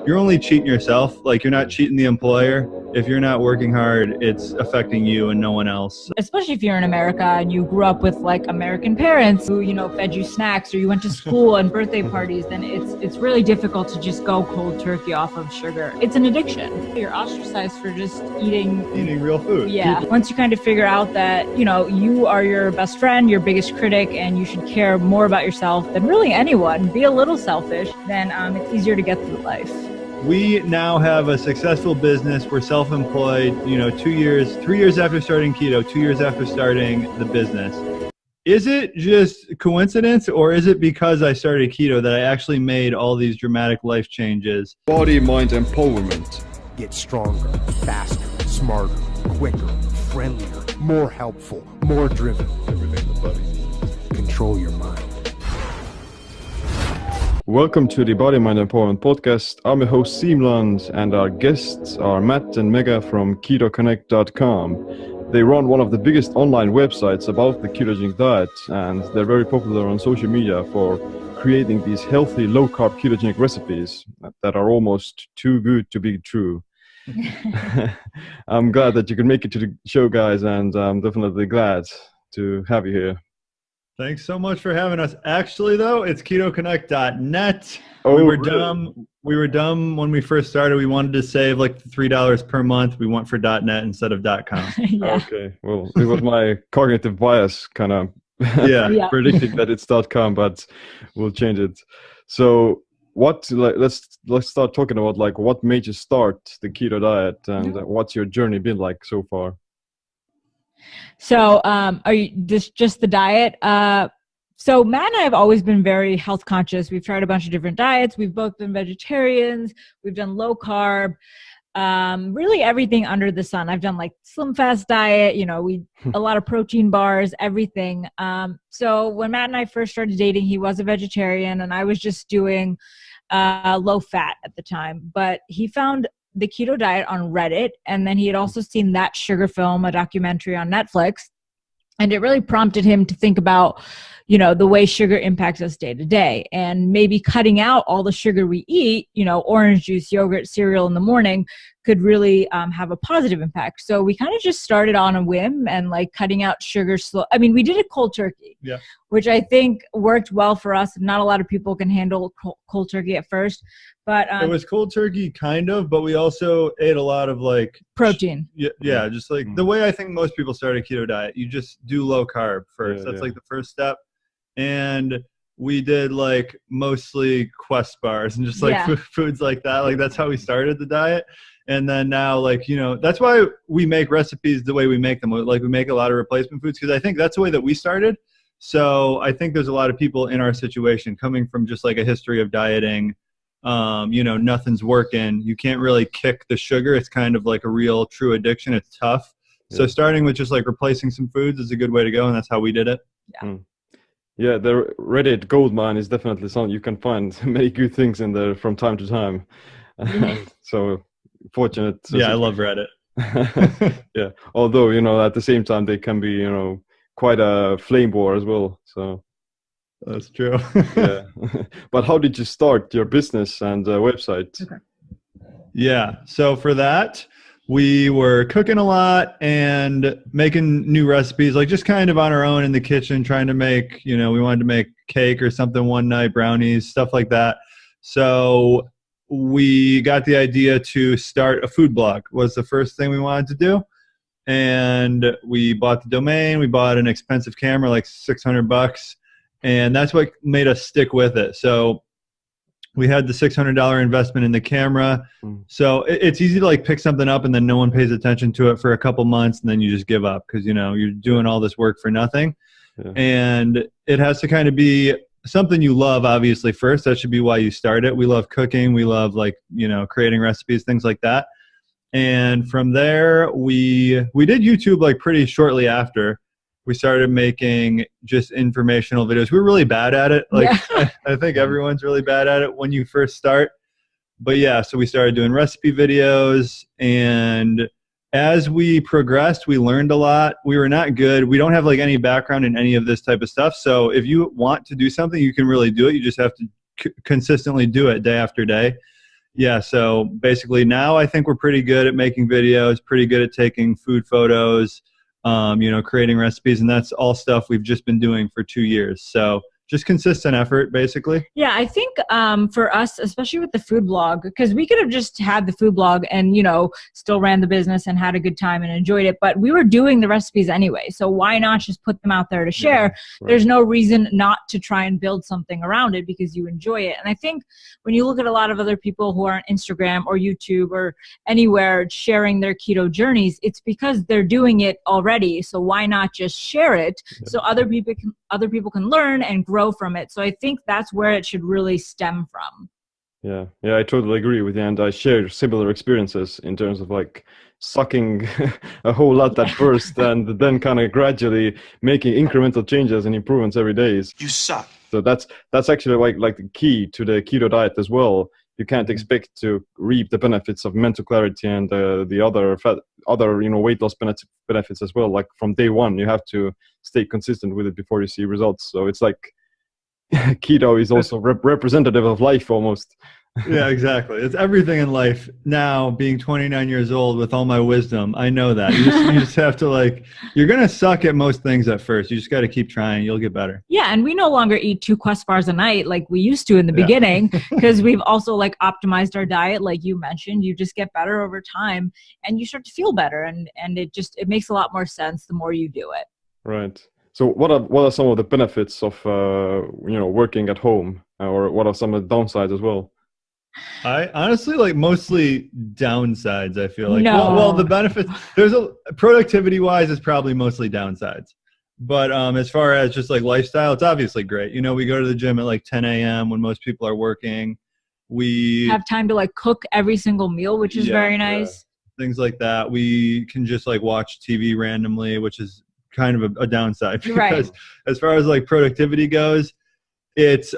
you're only cheating yourself. Like, you're not cheating the employer. If you're not working hard, it's affecting you and no one else. Especially if you're in America and you grew up with like American parents who, fed you snacks, or you went to school and birthday parties, then it's really difficult to just go cold turkey off of sugar. It's an addiction. You're ostracized for just eating real food. Yeah. Once you kind of figure out that, you are your best friend, your biggest critic, and you should care more about yourself than really anyone, be a little selfish, then it's easier to get through life. We now have a successful business. We're self-employed, 3 years after starting Keto, 2 years after starting the business. Is it just coincidence, or is it because I started Keto that I actually made all these dramatic life changes? Body, mind empowerment. Get stronger, faster, smarter, quicker, friendlier, more helpful, more driven. Everything the body. Control your mind. Welcome to the Body, Mind Empowerment Podcast. I'm your host, Siimland, and our guests are Matt and Mega from KetoConnect.com. They run one of the biggest online websites about the ketogenic diet, and they're very popular on social media for creating these healthy, low-carb ketogenic recipes that are almost too good to be true. I'm glad that you could make it to the show, guys, and I'm definitely glad to have you here. Thanks so much for having us. Actually, though, it's KetoConnect.net. Oh, we were really? dumb. We were dumb when we first started. We wanted to save like $3 per month. We went for .net instead of .com. Yeah. Okay, well, it was my cognitive bias kind of Yeah. predicting that it's .com, but we'll change it. So let's start talking about like what made you start the keto diet, and what's your journey been like so far? So, are you just the diet? So Matt and I have always been very health conscious. We've tried a bunch of different diets. We've both been vegetarians. We've done low carb, really everything under the sun. I've done like slim fast diet, a lot of protein bars, everything. So when Matt and I first started dating, he was a vegetarian and I was just doing low fat at the time. But he found the keto diet on Reddit, and then he had also seen That Sugar Film, a documentary on Netflix, and it really prompted him to think about, the way sugar impacts us day to day, and maybe cutting out all the sugar we eat, orange juice, yogurt, cereal in the morning could really have a positive impact. So we kind of just started on a whim and like cutting out sugar slow. I mean, we did it cold turkey, which I think worked well for us. Not a lot of people can handle cold turkey at first, but it was cold turkey kind of, but we also ate a lot of like protein. Yeah, just like the way I think most people start a keto diet, you just do low carb first. That's like the first step. And we did like mostly Quest bars and just like foods like that. Like that's how we started the diet. And then now, like, that's why we make recipes the way we make them. Like we make a lot of replacement foods because I think that's the way that we started. So I think there's a lot of people in our situation coming from just like a history of dieting. Nothing's working. You can't really kick the sugar. It's kind of like a real true addiction. It's tough. Yeah. So starting with just like replacing some foods is a good way to go. And that's how we did it. Yeah. Yeah, the Reddit goldmine is definitely something you can find many good things in there from time to time. So fortunate. I love Reddit. Yeah, although at the same time they can be quite a flame war as well. So that's true. Yeah, but how did you start your business and website? Okay. Yeah, so for that, we were cooking a lot and making new recipes, like just kind of on our own in the kitchen, trying to make, we wanted to make cake or something one night, brownies, stuff like that. So we got the idea to start a food blog was the first thing we wanted to do. And we bought the domain, we bought an expensive camera, like $600, and that's what made us stick with it. So we had the $600 investment in the camera. So it's easy to like pick something up and then no one pays attention to it for a couple months and then you just give up because, you're doing all this work for nothing. Yeah. And it has to kind of be something you love, obviously, first. That should be why you start it. We love cooking. We love like, creating recipes, things like that. And from there, we did YouTube like pretty shortly after. We started making just informational videos. We were really bad at it. Like I think everyone's really bad at it when you first start. But yeah, so we started doing recipe videos, and as we progressed, we learned a lot. We were not good. We don't have like any background in any of this type of stuff. So if you want to do something, you can really do it. You just have to consistently do it day after day. yeah, so basically now I think we're pretty good at making videos, pretty good at taking food photos, creating recipes, and that's all stuff we've just been doing for 2 years. So just consistent effort, basically. Yeah, I think for us, especially with the food blog, because we could have just had the food blog and, still ran the business and had a good time and enjoyed it, but we were doing the recipes anyway. So why not just put them out there to share? Right. There's no reason not to try and build something around it because you enjoy it. And I think when you look at a lot of other people who are on Instagram or YouTube or anywhere sharing their keto journeys, it's because they're doing it already. So why not just share it so other people can learn and grow from it. So I think that's where it should really stem from. Yeah, I totally agree with you, and I share similar experiences in terms of like sucking a whole lot at first, and then kind of gradually making incremental changes and improvements every day. You suck. So that's actually like the key to the keto diet as well. You can't expect to reap the benefits of mental clarity and the other weight loss benefits as well. Like from day one, you have to stay consistent with it before you see results. So it's like keto is also representative of life almost. Yeah, exactly. It's everything in life. Now, being 29 years old with all my wisdom, I know that. You just have to you're going to suck at most things at first. You just got to keep trying. You'll get better. Yeah, and we no longer eat 2 Quest bars a night like we used to in the beginning because we've also optimized our diet like you mentioned. You just get better over time and you start to feel better and it makes a lot more sense the more you do it. Right. So what are some of the benefits of working at home, or what are some of the downsides as well? I honestly mostly downsides. I feel like No. well the benefits, there's productivity wise is probably mostly downsides, but as far as just lifestyle, it's obviously great. We go to the gym at 10 a.m. when most people are working. We have time to cook every single meal, which is very nice. Things like that. We can just watch TV randomly, which is kind of a downside because right. As far as productivity goes, it's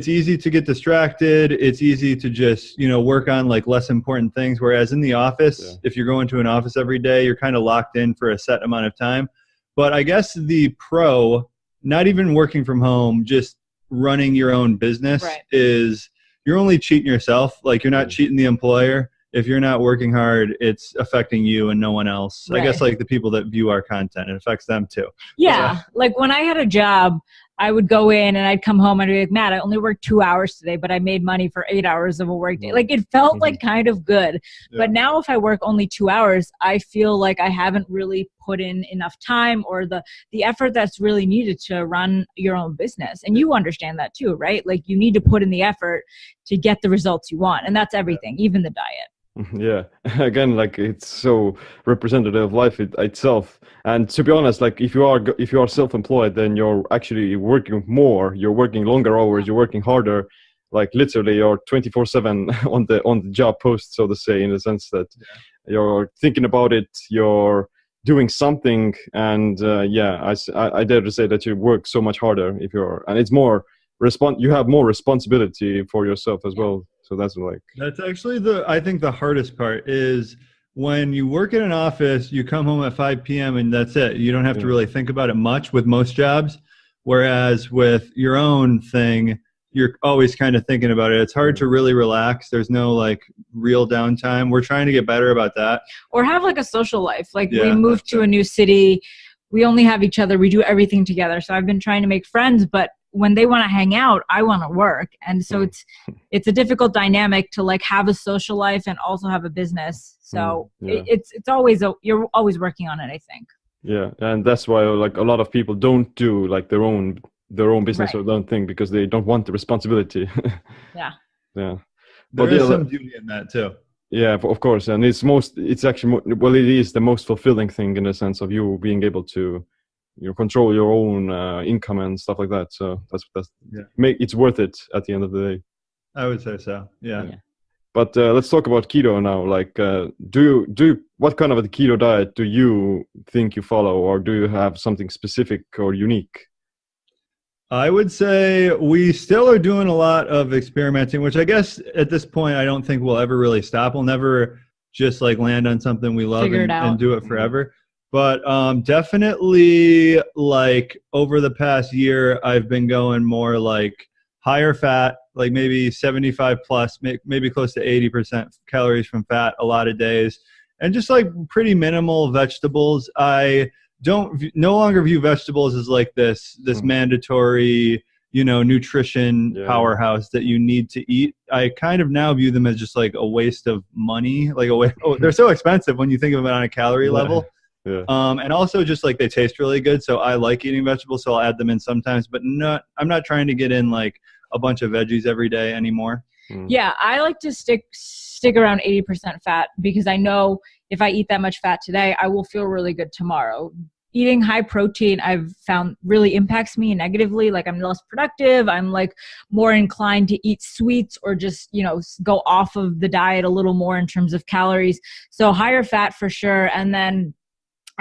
easy to get distracted. It's easy to just, work on less important things. Whereas in the office, if you're going to an office every day, you're kind of locked in for a set amount of time. But I guess the pro, not even working from home, just running your own business is you're only cheating yourself. You're not cheating the employer. If you're not working hard, it's affecting you and no one else. I guess the people that view our content, it affects them too. Yeah. When I had a job, I would go in and I'd come home and I'd be like, Matt, I only worked 2 hours today, but I made money for 8 hours of a work day. It felt kind of good. Yeah. But now if I work only 2 hours, I feel like I haven't really put in enough time or the effort that's really needed to run your own business. And you understand that too, right? You need to put in the effort to get the results you want. And that's everything, even the diet. Yeah, again, it's so representative of life itself. And to be honest, if you are self-employed, then you're actually working more. You're working longer hours. You're working harder. Literally, you're 24/7 on the job post, so to say, in the sense that you're thinking about it. You're doing something, and I dare to say that you work so much harder and it's more you have more responsibility for yourself as well. So that's actually I think the hardest part is when you work in an office, you come home at 5 p.m. and that's it. You don't have to really think about it much with most jobs. Whereas with your own thing, you're always kind of thinking about it. It's hard to really relax. There's no real downtime. We're trying to get better about that. Or have a social life. We moved to a new city. We only have each other. We do everything together. So I've been trying to make friends, but when they want to hang out, I want to work. And so it's a difficult dynamic to have a social life and also have a business. So it's always, you're always working on it, I think. Yeah. And that's why a lot of people don't do their own business or their own thing because they don't want the responsibility. Yeah. There is some beauty in that too. Yeah, of course. And it is the most fulfilling thing in the sense of you being able to control your own income and stuff like that. So it's worth it at the end of the day. I would say so. Yeah. But let's talk about keto now. What kind of a keto diet do you think you follow, or do you have something specific or unique? I would say we still are doing a lot of experimenting, which I guess at this point I don't think we'll ever really stop. We'll never just land on something we love and do it forever. But definitely over the past year, I've been going more higher fat, like maybe 75 plus, maybe close to 80% calories from fat a lot of days, and just like pretty minimal vegetables. I no longer view vegetables as like this mandatory, nutrition powerhouse that you need to eat. I kind of now view them as just like a waste of money, like they're so expensive when you think of it on a calorie level. Yeah. And also just like they taste really good. So I like eating vegetables, so I'll add them in sometimes, but I'm not trying to get in like a bunch of veggies every day anymore. Yeah, I like to stick around 80% fat because I know if I eat that much fat today, I will feel really good tomorrow. Eating high protein, I've found really impacts me negatively. Like I'm less productive. I'm like more inclined to eat sweets or just, go off of the diet a little more in terms of calories. So higher fat for sure. And then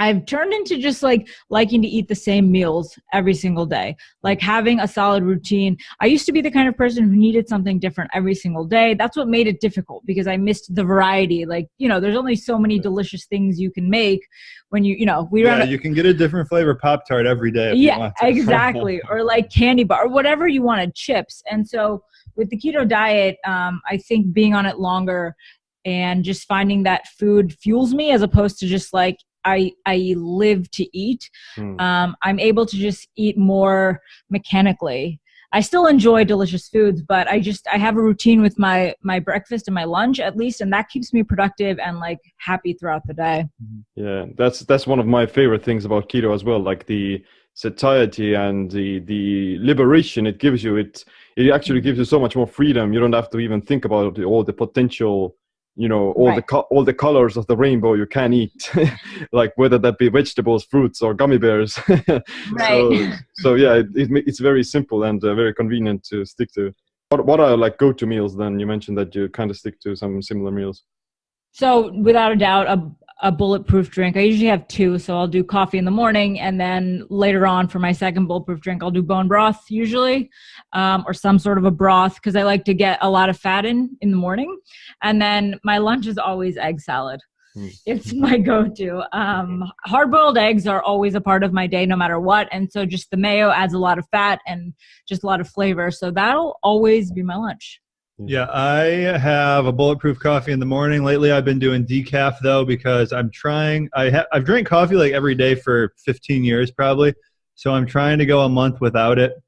I've turned into just like liking to eat the same meals every single day, like having a solid routine. I used to be the kind of person who needed something different every single day. That's what made it difficult because I missed the variety. Like, there's only so many delicious things you can make when you can get a different flavor Pop-Tart every day if you want to. Exactly. Or like candy bar or whatever you wanted, chips. And so with the keto diet, I think being on it longer and just finding that food fuels me as opposed to just like, I live to eat. I'm able to just eat more mechanically. I still enjoy delicious foods, but I have a routine with my breakfast and my lunch at least, and that keeps me productive and like happy throughout the day. Yeah, that's one of my favorite things about keto as well, like the satiety and the liberation it gives you. It actually gives you so much more freedom. You don't have to even think about all the potential, all the colors of the rainbow you can eat, like whether that be vegetables, fruits, or gummy bears. Right. So yeah, it's very simple and very convenient to stick to. What are like go-to meals then? You mentioned that you kind of stick to some similar meals. So without a doubt, a bulletproof drink. I usually have 2, so I'll do coffee in the morning, and then later on for my second bulletproof drink, I'll do bone broth usually, or some sort of a broth because I like to get a lot of fat in the morning. And then my lunch is always egg salad. It's my go-to. Hard-boiled eggs are always a part of my day no matter what, and so just the mayo adds a lot of fat and just a lot of flavor, so that'll always be my lunch. Yeah, I have a bulletproof coffee in the morning. Lately, I've been doing decaf though because I'm trying. I've drank coffee like every day for 15 years probably, so I'm trying to go a month without it.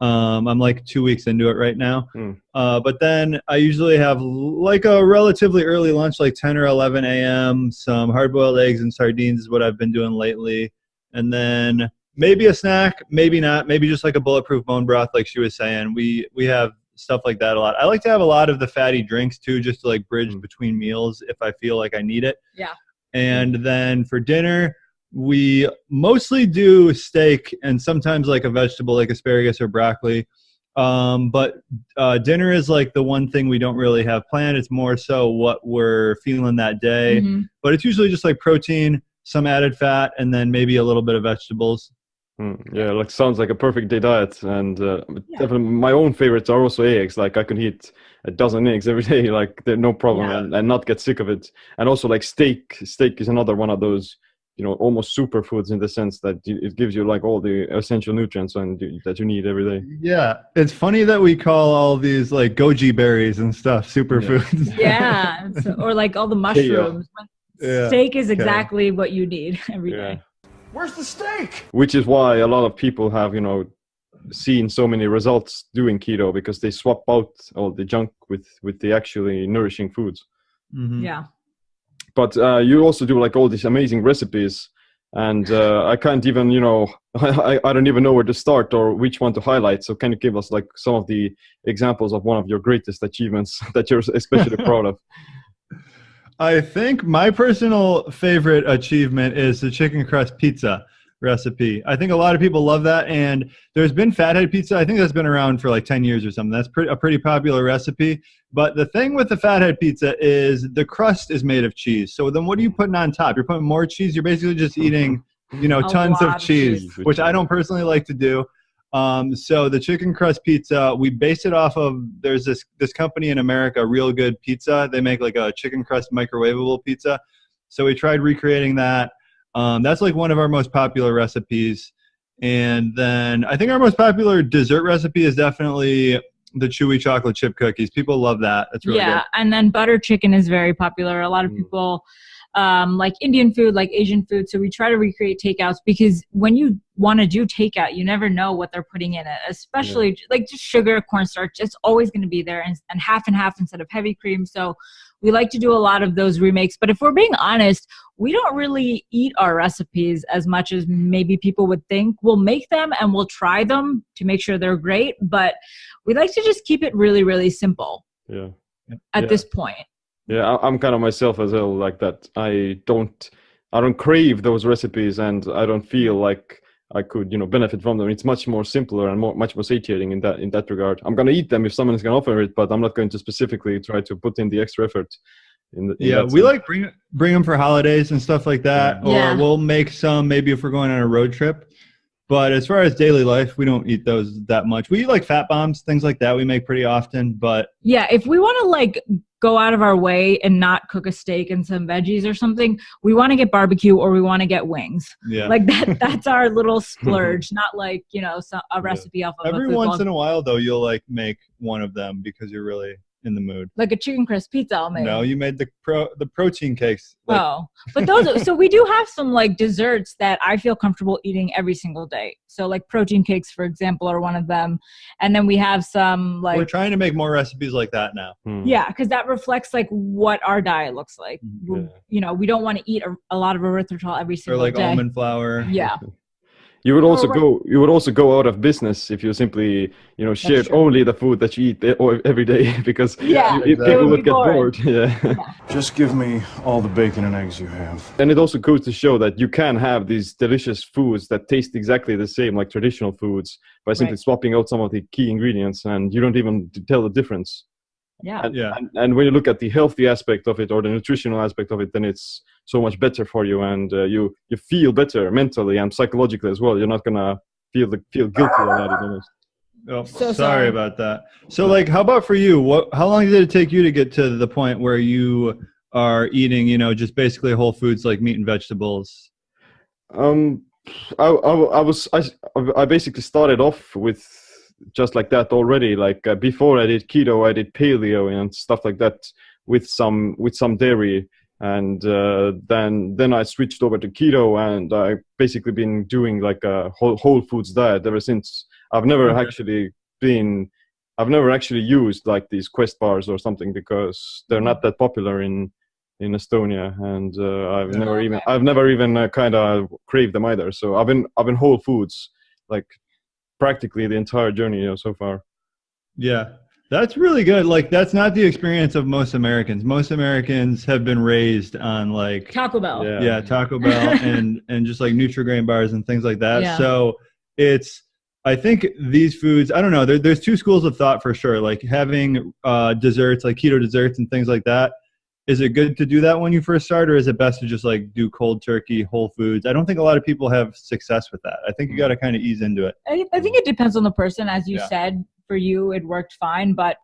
I'm like 2 weeks into it right now. But then I usually have like a relatively early lunch, like 10 or 11 a.m. Some hard-boiled eggs and sardines is what I've been doing lately, and then maybe a snack, maybe not, maybe just like a bulletproof bone broth, like she was saying. We have stuff like that a lot. I like to have a lot of the fatty drinks too, just to like bridge between meals if I feel like I need it. Yeah. And then for dinner, we mostly do steak and sometimes like a vegetable like asparagus or broccoli. But dinner is like the one thing we don't really have planned. It's more so what we're feeling that day. But it's usually just like protein, some added fat, and then maybe a little bit of vegetables. Yeah, like sounds like a perfect day diet. And definitely my own favorites are also eggs. Like I can eat a dozen eggs every day, like they're no problem, and not get sick of it. And also like steak is another one of those, almost superfoods in the sense that it gives you like all the essential nutrients that you need every day. Yeah, it's funny that we call all these like goji berries and stuff superfoods. Yeah, or like all the mushrooms. Steak is exactly what you need every day. Where's the steak? Which is why a lot of people have, seen so many results doing keto, because they swap out all the junk with the actually nourishing foods. Yeah. But you also do like all these amazing recipes, and I can't even, I don't even know where to start or which one to highlight. So can you give us like some of the examples of one of your greatest achievements that you're especially proud of? I think my personal favorite achievement is the chicken crust pizza recipe. I think a lot of people love that, and there's been fathead pizza. I think that's been around for like 10 years or something. That's a pretty popular recipe. But the thing with the fathead pizza is the crust is made of cheese. So then what are you putting on top? You're putting more cheese. You're basically just eating, tons of cheese, which I don't personally like to do. So the chicken crust pizza, we base it off of, there's this company in America, Real Good Pizza. They make like a chicken crust microwavable pizza. So we tried recreating that. That's like one of our most popular recipes. And then I think our most popular dessert recipe is definitely the chewy chocolate chip cookies. People love that. That's really good. And then butter chicken is very popular. A lot of people like Indian food, like Asian food. So we try to recreate takeouts, because when you want to do takeout, you never know what they're putting in it, especially like just sugar, cornstarch. It's always going to be there, and half and half instead of heavy cream. So we like to do a lot of those remakes. But if we're being honest, we don't really eat our recipes as much as maybe people would think. We'll make them and we'll try them to make sure they're great, but we like to just keep it really, really simple at this point. Yeah, I'm kind of myself as well, like that. I don't crave those recipes, and I don't feel like I could, benefit from them. It's much more simpler and much more satiating in that regard. I'm gonna eat them if someone is gonna offer it, but I'm not going to specifically try to put in the extra effort. We like bring them for holidays and stuff like that, or we'll make some maybe if we're going on a road trip. But as far as daily life, we don't eat those that much. We eat like fat bombs, things like that. We make pretty often, but if we want to like go out of our way and not cook a steak and some veggies or something, we want to get barbecue or we want to get wings. Yeah, like that's our little splurge, not like a recipe off of every once in a while though. You'll like make one of them because you're really in the mood, like a chicken crisp pizza. I'll make. No, you made the protein cakes. But those. So we do have some like desserts that I feel comfortable eating every single day. So like protein cakes, for example, are one of them. And then we have some like. We're trying to make more recipes like that now. Yeah, because that reflects like what our diet looks like. We don't want to eat a lot of erythritol every single day. Or like almond flour. Yeah. You would also go out of business if you simply, shared only the food that you eat every day, because people would get bored. Just give me all the bacon and eggs you have. And it also goes to show that you can have these delicious foods that taste exactly the same like traditional foods by simply swapping out some of the key ingredients, and you don't even tell the difference. And when you look at the healthy aspect of it or the nutritional aspect of it, then it's so much better for you, and you feel better mentally and psychologically as well. You're not gonna feel guilty about it. Sorry about that. So like, how about for you? How long did it take you to get to the point where you are eating, just basically whole foods like meat and vegetables? I basically started off with just like that already. Like before I did keto, I did paleo and stuff like that with some dairy. And then I switched over to keto, and I've basically been doing like a whole foods diet ever since. I've never actually used like these Quest bars or something, because they're not that popular in Estonia, and I've never even kind of craved them either. So I've been whole foods like practically the entire journey so far. Yeah. That's really good. Like, that's not the experience of most Americans. Most Americans have been raised on like Taco Bell. Yeah, Taco Bell and just like Nutri-Grain bars and things like that. Yeah. So I think these foods, I don't know, there's two schools of thought for sure. Like having desserts, like keto desserts and things like that. Is it good to do that when you first start, or is it best to just like do cold turkey, whole foods? I don't think a lot of people have success with that. I think you got to kind of ease into it. I think it depends on the person, as you said. For you, it worked fine, but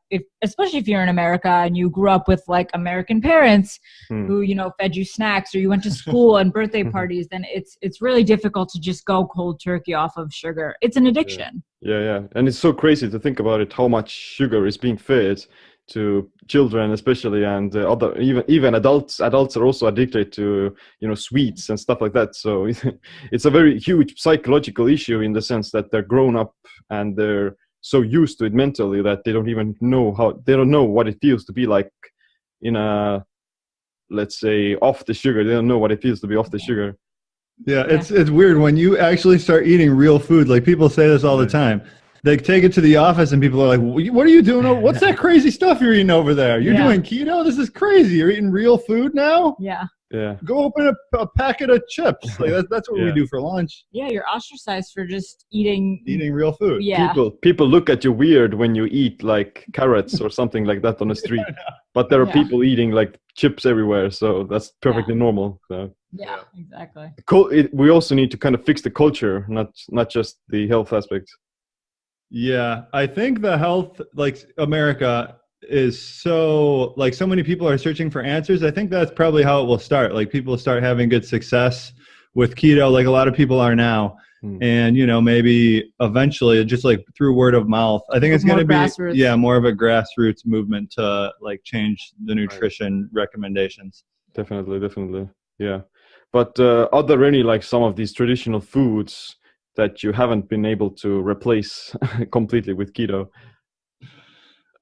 especially if you're in America and you grew up with like American parents who fed you snacks, or you went to school and birthday parties, then it's really difficult to just go cold turkey off of sugar. It's an addiction. Yeah, and it's so crazy to think about it, how much sugar is being fed to children especially, and other even adults are also addicted to sweets and stuff like that. So it's a very huge psychological issue, in the sense that they're grown up and they're so used to it mentally that they don't even know what it feels to be like in a, let's say, off the sugar. They don't know what it feels to be off the sugar. Yeah, it's weird when you actually start eating real food. Like, people say this all the time. They take it to the office and people are like, what are you doing? What's that crazy stuff you're eating over there? You're doing keto? This is crazy. You're eating real food now? Yeah. Go open a packet of chips. Like that's what we do for lunch. Yeah, you're ostracized for just eating real food. Yeah. People look at you weird when you eat like carrots or something like that on the street. But there are people eating like chips everywhere, so that's perfectly normal. So. Yeah, exactly. We also need to kind of fix the culture, not just the health aspect. Yeah, I think the health, like America, is so many people are searching for answers. I think that's probably how it will start. Like, people start having good success with keto, like a lot of people are now. And, maybe eventually just like through word of mouth, I think it's going to be, grassroots. more of a grassroots movement to like change the nutrition recommendations. Definitely. Yeah. But are there any like some of these traditional foods that you haven't been able to replace completely with keto?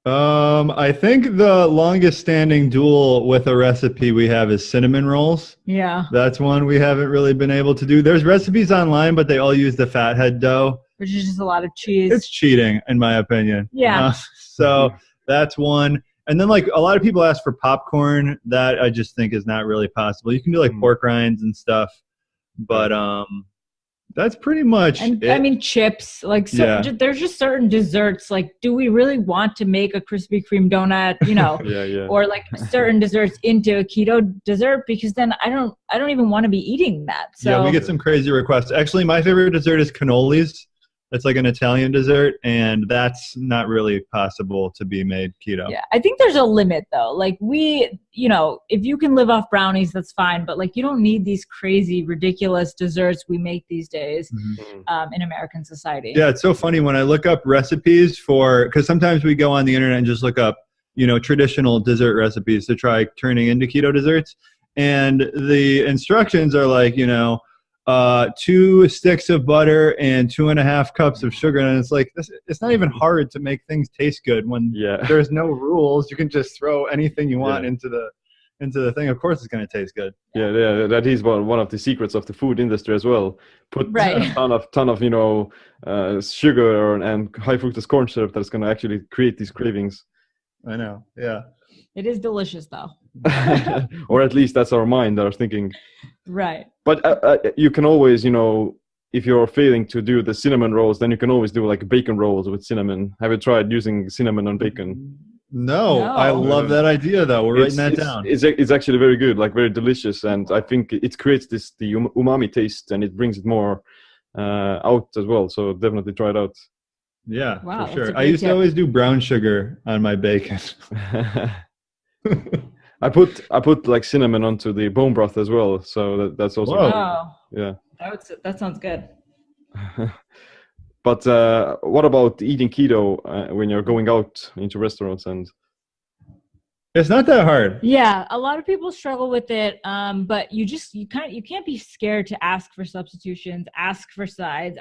I think the longest standing duel with a recipe we have is cinnamon rolls. Yeah. That's one we haven't really been able to do. There's recipes online, but they all use the fathead dough. Which is just a lot of cheese. It's cheating, in my opinion. Yeah. So that's one. And then like a lot of people ask for popcorn. That I just think is not really possible. You can do like pork rinds and stuff, but that's pretty much and it. I mean chips, like there's just certain desserts, like do we really want to make a Krispy Kreme donut, or like certain desserts into a keto dessert, because then I don't even want to be eating that. So yeah, we get some crazy requests. Actually, my favorite dessert is cannolis. It's like an Italian dessert, and that's not really possible to be made keto. Yeah, I think there's a limit though. Like if you can live off brownies, that's fine. But like you don't need these crazy, ridiculous desserts we make these days in American society. Yeah, it's so funny when I look up recipes because sometimes we go on the internet and just look up, traditional dessert recipes to try turning into keto desserts. And the instructions are like, 2 sticks of butter and 2.5 cups of sugar, and it's like it's not even hard to make things taste good when there's no rules. You can just throw anything you want into the thing. Of course, it's going to taste good. Yeah, that is one of the secrets of the food industry as well. Put a ton of sugar and high fructose corn syrup that's going to actually create these cravings. I know. Yeah. It is delicious though. Or at least that's our mind that are thinking. Right. But you can always, if you're failing to do the cinnamon rolls, then you can always do like bacon rolls with cinnamon. Have you tried using cinnamon on bacon? No. I love that idea though. We're writing that down. It's actually very good, like very delicious, and I think it creates the umami taste, and it brings it more out as well. So definitely try it out. Yeah, wow, for sure. I used to always do brown sugar on my bacon. I put like cinnamon onto the bone broth as well, so that's also good. That sounds good. But what about eating keto when you're going out into restaurants? And it's not that hard. Yeah, a lot of people struggle with it, but you can't be scared to ask for substitutions, ask for sides,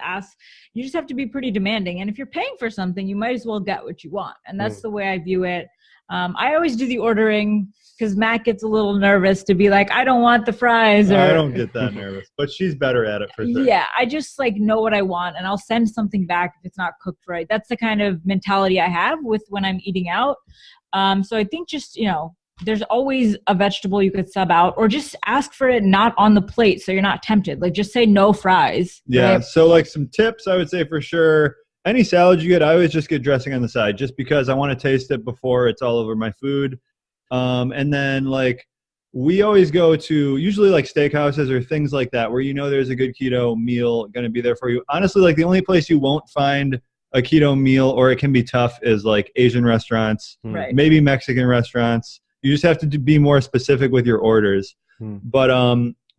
you just have to be pretty demanding. And if you're paying for something, you might as well get what you want. And that's the way I view it. I always do the ordering because Matt gets a little nervous to be like, I don't want the fries. I don't get that nervous, but she's better at it for sure. Yeah, I just like know what I want, and I'll send something back if it's not cooked right. That's the kind of mentality I have with when I'm eating out. So I think just, there's always a vegetable you could sub out, or just ask for it not on the plate so you're not tempted. Like just say no fries. Yeah, right? So like some tips I would say for sure. Any salad you get, I always just get dressing on the side just because I want to taste it before it's all over my food. And then like we always go to usually like steakhouses or things like that where there's a good keto meal going to be there for you. Honestly, like the only place you won't find a keto meal, or it can be tough, is like Asian restaurants, right. Maybe Mexican restaurants. You just have to be more specific with your orders. But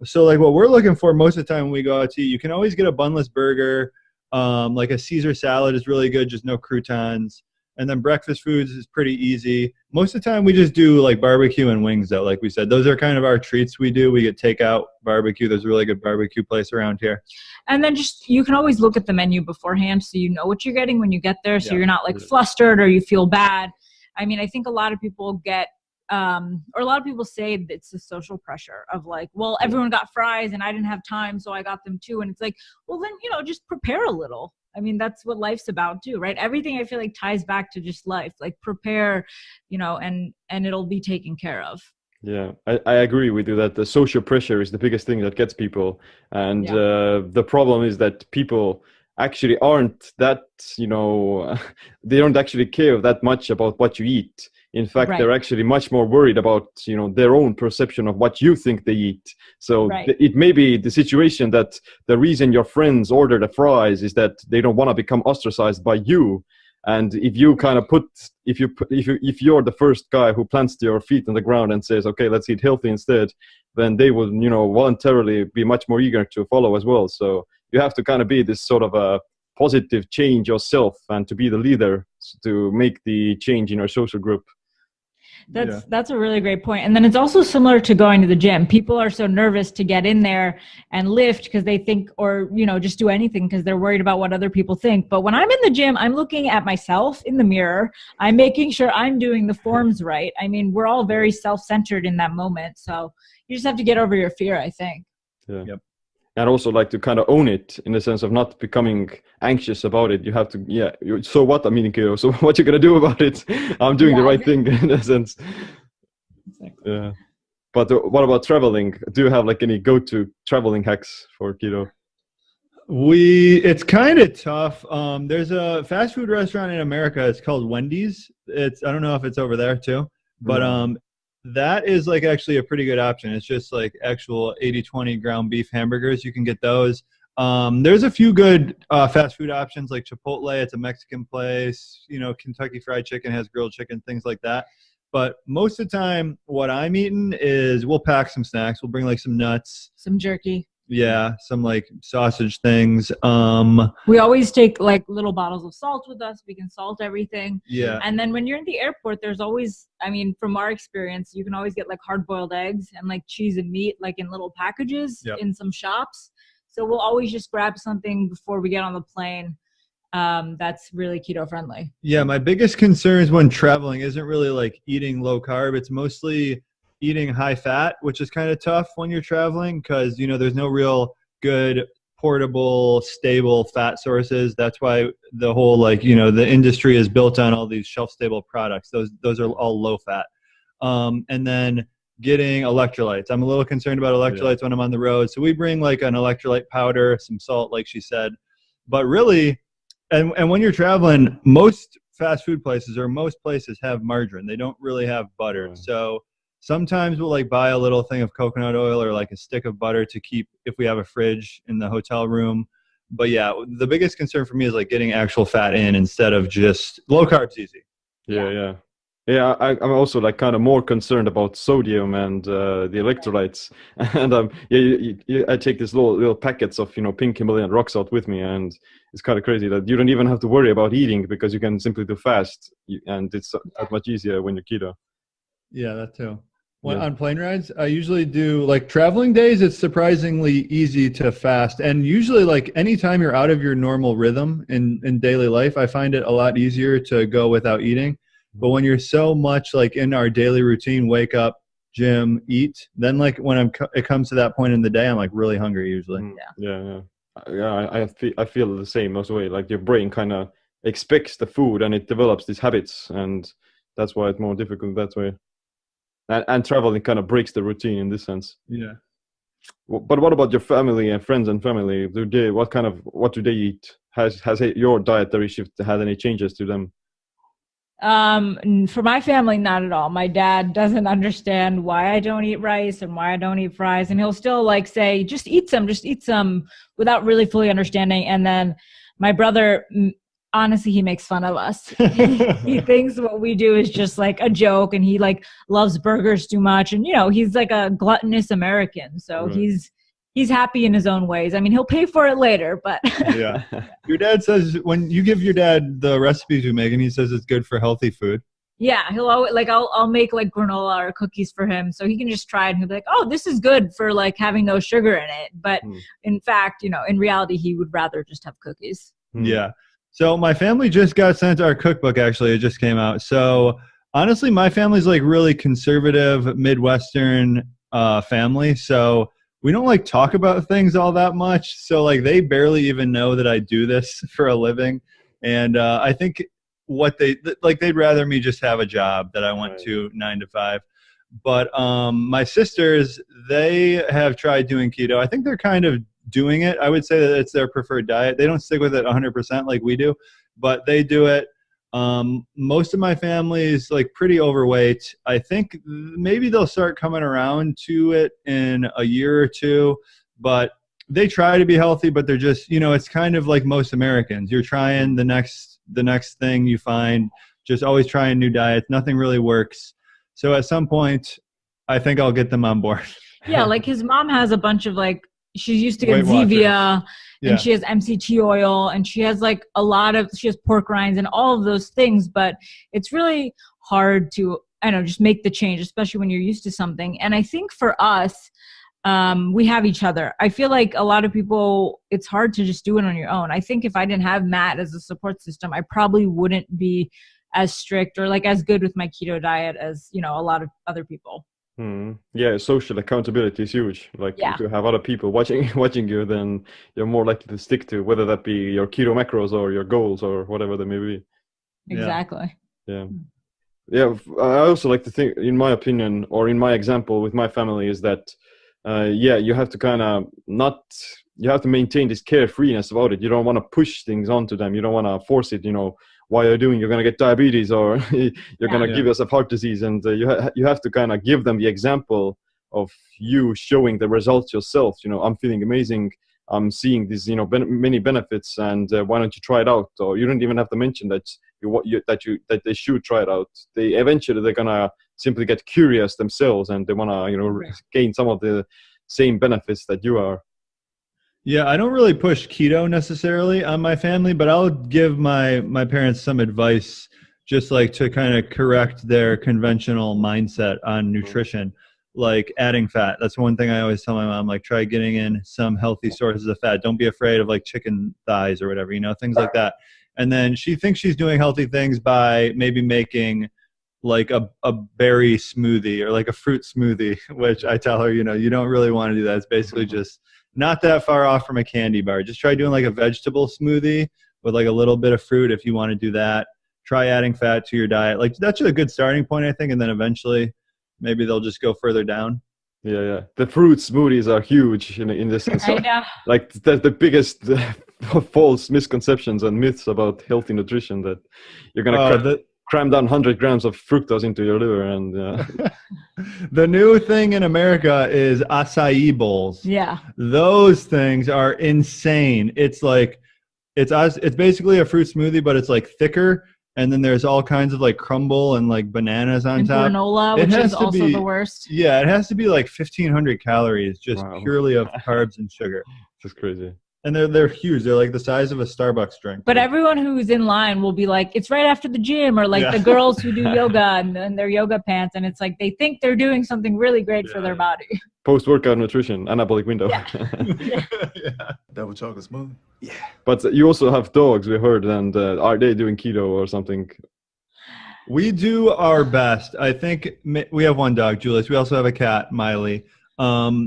so like what we're looking for most of the time when we go out to eat, you can always get a bunless burger. Like a Caesar salad is really good, just no croutons. And then breakfast foods is pretty easy. Most of the time we just do like barbecue and wings though, like we said. Those are kind of our treats we do. We get takeout barbecue. There's a really good barbecue place around here. And then you can always look at the menu beforehand so you know what you're getting when you get there, so you're not like flustered or you feel bad. I mean, I think a lot of people get or a lot of people say it's the social pressure of like, well, everyone got fries and I didn't have time, so I got them too. And it's like, well, then, just prepare a little. I mean, that's what life's about too, right? Everything I feel like ties back to just life, like prepare, and it'll be taken care of. Yeah, I agree with you that the social pressure is the biggest thing that gets people. And the problem is that people actually aren't that, they don't actually care that much about what you eat. In fact, they're actually much more worried about, their own perception of what you think they eat. So it may be the situation that the reason your friends order the fries is that they don't want to become ostracized by you. And if you kind of if you're the first guy who plants your feet on the ground and says, okay, let's eat healthy instead, then they will, voluntarily be much more eager to follow as well. So you have to kind of be this sort of a positive change yourself and to be the leader to make the change in your social group. That's a really great point. And then it's also similar to going to the gym. People are so nervous to get in there and lift because they think, or, just do anything because they're worried about what other people think. But when I'm in the gym, I'm looking at myself in the mirror. I'm making sure I'm doing the forms right. I mean, we're all very self-centered in that moment. So you just have to get over your fear, I think. Yeah. Yep. And also like to kind of own it in the sense of not becoming anxious about it. You have to, so what? I'm eating keto. So what you going to do about it? I'm doing the right thing in a sense. Exactly. Yeah. But what about traveling? Do you have like any go-to traveling hacks for keto? It's kind of tough. There's a fast food restaurant in America. It's called Wendy's. I don't know if it's over there too, but that is like actually a pretty good option. It's just like actual 80-20 ground beef hamburgers. You can get those. There's a few good fast food options like Chipotle. It's a Mexican place. Kentucky Fried Chicken has grilled chicken, things like that. But most of the time, what I'm eating is we'll pack some snacks. We'll bring like some nuts. Some jerky. Yeah, some like sausage things. We always take like little bottles of salt with us. We can salt everything. Yeah. And then when you're in the airport, there's always, from our experience, you can always get like hard-boiled eggs and like cheese and meat like in little packages in some shops. So we'll always just grab something before we get on the plane. That's really keto friendly. Yeah, my biggest concerns when traveling isn't really like eating low carb. It's mostly eating high fat, which is kind of tough when you're traveling because, there's no real good portable, stable fat sources. That's why the whole the industry is built on all these shelf stable products. Those are all low fat. And then getting electrolytes. I'm a little concerned about electrolytes when I'm on the road. So we bring like an electrolyte powder, some salt, like she said. But really, and when you're traveling, most fast food places or most places have margarine. They don't really have butter. So sometimes we'll like buy a little thing of coconut oil or like a stick of butter to keep if we have a fridge in the hotel room. But yeah, the biggest concern for me is like getting actual fat in instead of just low carbs easy. Yeah. I'm also like kind of more concerned about sodium and the electrolytes. And I take these little packets of pink Himalayan rock salt with me, and it's kind of crazy that you don't even have to worry about eating because you can simply do fast, and it's that much easier when you're keto. Yeah, that too. On plane rides, I usually do like traveling days. It's surprisingly easy to fast. And usually like anytime you're out of your normal rhythm in daily life, I find it a lot easier to go without eating. But when you're so much like in our daily routine, wake up, gym, eat, then like when it comes to that point in the day, I'm like really hungry usually. Yeah. I feel the same as way. Like your brain kind of expects the food and it develops these habits, and that's why it's more difficult that way. And traveling kind of breaks the routine in this sense. Yeah. But what about your family and friends and family? What do they eat? Has your dietary shift had any changes to them? For my family, not at all. My dad doesn't understand why I don't eat rice and why I don't eat fries. And he'll still like say, just eat some without really fully understanding. And then my brother, honestly, he makes fun of us. He thinks what we do is just like a joke, and he like loves burgers too much. And, he's like a gluttonous American. So he's happy in his own ways. I mean, he'll pay for it later, but yeah. Your dad says when you give your dad the recipes we make, and he says it's good for healthy food. Yeah, he'll always like I'll make like granola or cookies for him, so he can just try it and he'll be like, "Oh, this is good for like having no sugar in it." But in fact, in reality, he would rather just have cookies. Yeah. So my family just got sent our cookbook. Actually, it just came out. So honestly, my family's like really conservative Midwestern family. So we don't like talk about things all that much. So like they barely even know that I do this for a living. And I think they'd rather me just have a job that I went to 9 to 5. But my sisters, they have tried doing keto. I think they're kind of doing it. I would say that it's their preferred diet. They don't stick with it 100% like we do, but they do it. Most of my family is like pretty overweight. I think maybe they'll start coming around to it in a year or two, but they try to be healthy, but they're just, it's kind of like most Americans. You're trying the next the next thing you find, just always trying new diets. Nothing really works. So at some point, I think I'll get them on board. Yeah, like his mom has a bunch of like, she's used to get Weight Watchers. Zevia, Yeah. and she has MCT oil, and she has like she has pork rinds and all of those things, but it's really hard to, I don't know, just make the change, especially when you're used to something. And I think for us, we have each other. I feel like a lot of people, it's hard to just do it on your own. I think if I didn't have Matt as a support system, I probably wouldn't be as strict or like as good with my keto diet as, you know, a lot of other people. Yeah, social accountability is huge. Like if you have other people watching you, then you're more likely to stick to, whether that be your keto macros or your goals or whatever they may be. Exactly. Yeah. I also like to think, in my opinion, or in my example with my family, is that you have to kind of you have to maintain this carefreeness about it. You don't want to push things onto them. You don't want to force it, you know, why you're going to get diabetes, or you're going to give yourself heart disease. And you have to kind of give them the example of you showing the results yourself. You know, I'm feeling amazing. I'm seeing these, you know, many benefits, and why don't you try it out? Or you don't even have to mention that that they should try it out. They're gonna simply get curious themselves, and they wanna, you know, gain some of the same benefits that you are. Yeah, I don't really push keto necessarily on my family, but I'll give my parents some advice, just like to kind of correct their conventional mindset on nutrition, like adding fat. That's one thing I always tell my mom, like try getting in some healthy sources of fat. Don't be afraid of like chicken thighs or whatever, you know, things like that. And then she thinks she's doing healthy things by maybe making like a berry smoothie or like a fruit smoothie, which I tell her, you know, you don't really want to do that. It's basically just not that far off from a candy bar. Just try doing like a vegetable smoothie with like a little bit of fruit if you want to do that. Try adding fat to your diet. Like that's a good starting point, I think. And then eventually maybe they'll just go further down. Yeah. The fruit smoothies are huge in this sense. I know. Like the biggest false misconceptions and myths about healthy nutrition, that you're going to cram down 100 grams of fructose into your liver. And the new thing in America is acai bowls. Yeah. Those things are insane. It's like, it's basically a fruit smoothie, but it's like thicker. And then there's all kinds of like crumble and like bananas on top. Granola, which is also the worst. Yeah, it has to be like 1,500 calories just purely of carbs and sugar. That's crazy. And they're huge. They're like the size of a Starbucks drink. But everyone who's in line will be like, it's right after the gym, or like the girls who do yoga and their yoga pants. And it's like they think they're doing something really great for their body. Post-workout nutrition, anabolic window. Yeah. Double chocolate smoothie. Yeah. But you also have dogs, we heard, and are they doing keto or something? We do our best. I think we have one dog, Julius. We also have a cat, Miley.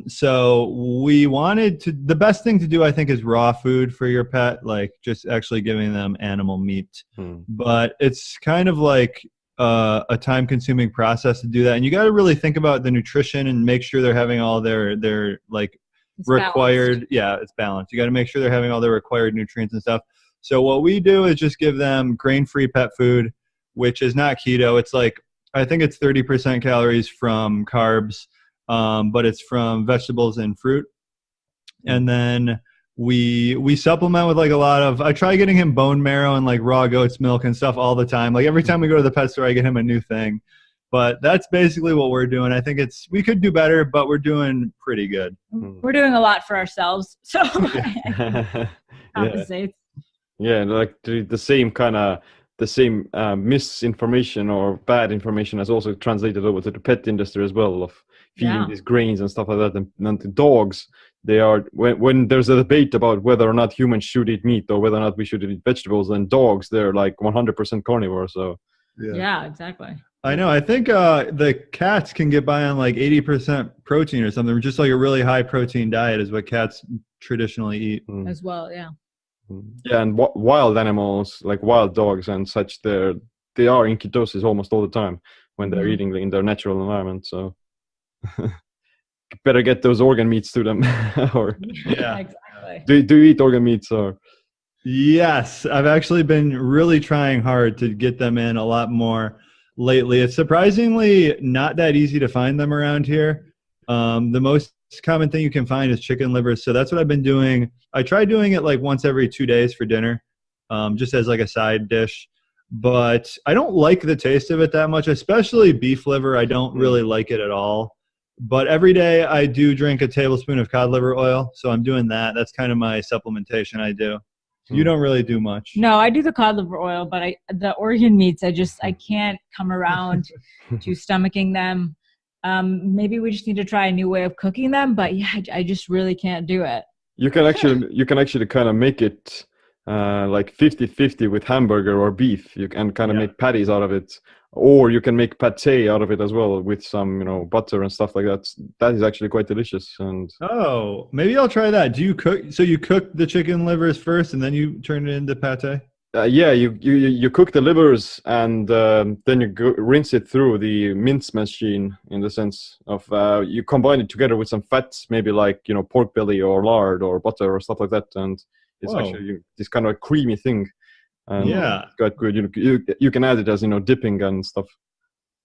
So we wanted to, the best thing to do, I think, is raw food for your pet, like just actually giving them animal meat. But it's kind of like a time-consuming process to do that. And you got to really think about the nutrition and make sure they're having all their like it's required. Balanced. Yeah, it's balanced. You got to make sure they're having all their required nutrients and stuff. So what we do is just give them grain-free pet food, which is not keto. It's like, I think it's 30% calories from carbs, but it's from vegetables and fruit. And then we supplement with like a lot of, I try getting him bone marrow and like raw goat's milk and stuff all the time. Like every time we go to the pet store, I get him a new thing. But that's basically what we're doing. I think we could do better, but we're doing pretty good. We're doing a lot for ourselves. So compensates. Yeah, like the same kind of, the same misinformation or bad information has also translated over to the pet industry as well, of feeding these grains and stuff like that. And the dogs, they are, when there's a debate about whether or not humans should eat meat or whether or not we should eat vegetables, then dogs, they're like 100% carnivore. So yeah, exactly. I know. I think the cats can get by on like 80% protein or something. Just like a really high protein diet is what cats traditionally eat. As well, yeah. Yeah, and wild animals, like wild dogs and such, they are in ketosis almost all the time when they're eating in their natural environment. So better get those organ meats to them. Or exactly. Do you eat organ meats or? Yes, I've actually been really trying hard to get them in a lot more lately. It's surprisingly not that easy to find them around here. The most common thing you can find is chicken livers. So that's what I've been doing. I try doing it like once every 2 days for dinner. just as like a side dish. But I don't like the taste of it that much, especially beef liver. I don't really like it at all. But every day I do drink a tablespoon of cod liver oil, so I'm doing that. That's kind of my supplementation I do. You don't really do much. No, I do the cod liver oil, but the organ meats, I can't come around to stomaching them. Maybe we just need to try a new way of cooking them, but yeah, I just really can't do it. You can actually kind of make it like 50-50 with hamburger or beef. You can kind of make patties out of it, or you can make pate out of it as well with some, butter and stuff like that. That is actually quite delicious. And oh, maybe I'll try that. Do you cook? So you cook the chicken livers first, and then you turn it into pate? yeah, you cook the livers, and then you rinse it through the mince machine, in the sense of you combine it together with some fats, maybe like pork belly or lard or butter or stuff like that, and it's actually this kind of creamy thing. And it's quite good. You can add it as dipping and stuff.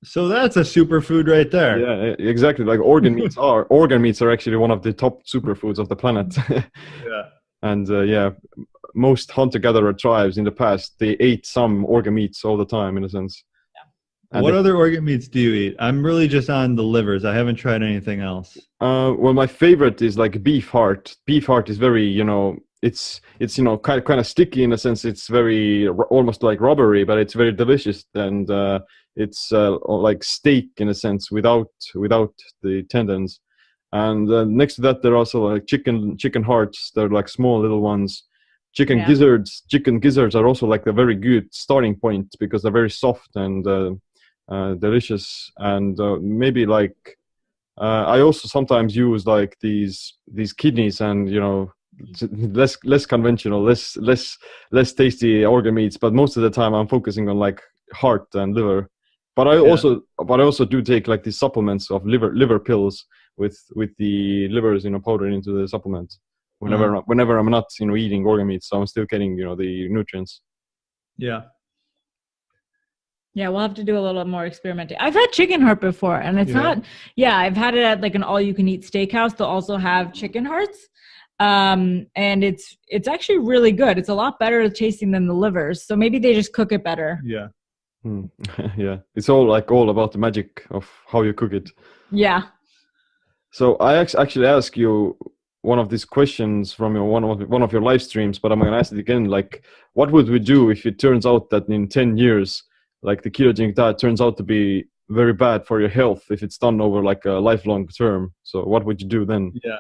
So that's a superfood right there. Yeah, exactly. Like organ meats are actually one of the top superfoods of the planet. Yeah. And most hunter-gatherer tribes in the past, they ate some organ meats all the time, in a sense. Yeah. What other organ meats do you eat? I'm really just on the livers. I haven't tried anything else. Well, my favorite is like beef heart. Beef heart is very, it's kind of sticky in a sense. It's very almost like rubbery, but it's very delicious, and it's like steak in a sense without the tendons. And next to that, there are also like chicken hearts. They're like small little ones. Chicken gizzards. Chicken gizzards are also like a very good starting point because they're very soft and delicious. And maybe like I also sometimes use like these kidneys and less conventional, less tasty organ meats. But most of the time, I'm focusing on like heart and liver. But I also do take like these supplements of liver pills with the livers, powdered into the supplement whenever I'm not, eating organ meat. So I'm still getting, the nutrients. Yeah. Yeah, we'll have to do a little more experimenting. I've had chicken heart before, and it's not. Yeah, I've had it at like an all-you-can-eat steakhouse. They'll also have chicken hearts, and it's actually really good. It's a lot better tasting than the livers. So maybe they just cook it better. Yeah. Yeah, it's all about the magic of how you cook it. Yeah. So I actually ask you one of these questions from one of your live streams, but I'm going to ask it again. Like, what would we do if it turns out that in 10 years, like the ketogenic diet turns out to be very bad for your health if it's done over like a lifelong term? So what would you do then? Yeah,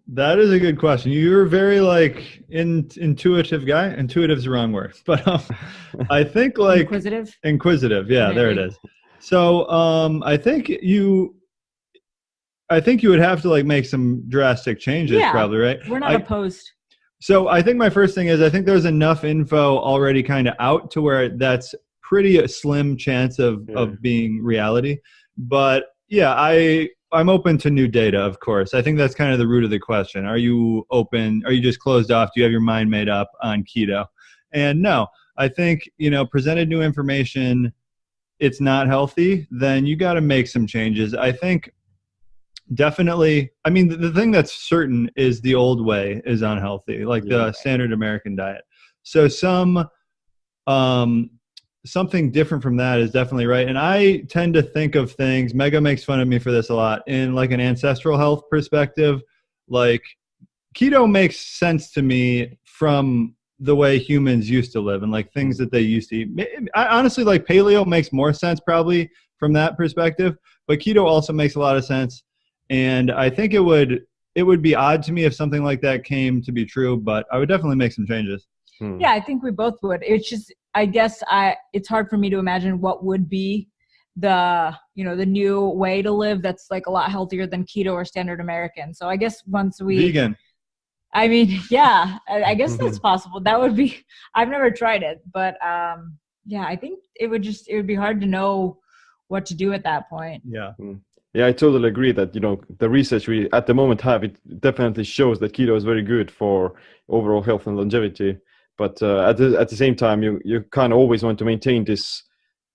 that is a good question. You're very like intuitive guy. Intuitive's the wrong word, but I think like inquisitive. Yeah, there it is. So I think you would have to like make some drastic changes, probably, right? We're not opposed. So I think my first thing is I think there's enough info already kind of out to where that's pretty a slim chance of being reality. But yeah, I'm open to new data, of course. I think that's kind of the root of the question. Are you open? Are you just closed off? Do you have your mind made up on keto? And no, I think, presented new information, it's not healthy, then you got to make some changes. I think definitely, I mean, the thing that's certain is the old way is unhealthy, like the standard American diet. So something different from that is definitely right. And I tend to think of things, Mega makes fun of me for this a lot, in like an ancestral health perspective. Like keto makes sense to me from the way humans used to live and like things that they used to eat. I honestly, like paleo makes more sense probably from that perspective, but keto also makes a lot of sense. And I think it would be odd to me if something like that came to be true, but I would definitely make some changes. Yeah, I think we both would. It's just, I guess it's hard for me to imagine what would be the new way to live that's like a lot healthier than keto or standard American. So I guess once we vegan. I mean, yeah, I guess that's possible. That would be, I've never tried it, but yeah, I think it would be hard to know what to do at that point. Yeah. Yeah, I totally agree that, the research we at the moment have, it definitely shows that keto is very good for overall health and longevity. But at the same time, you kind of always want to maintain this.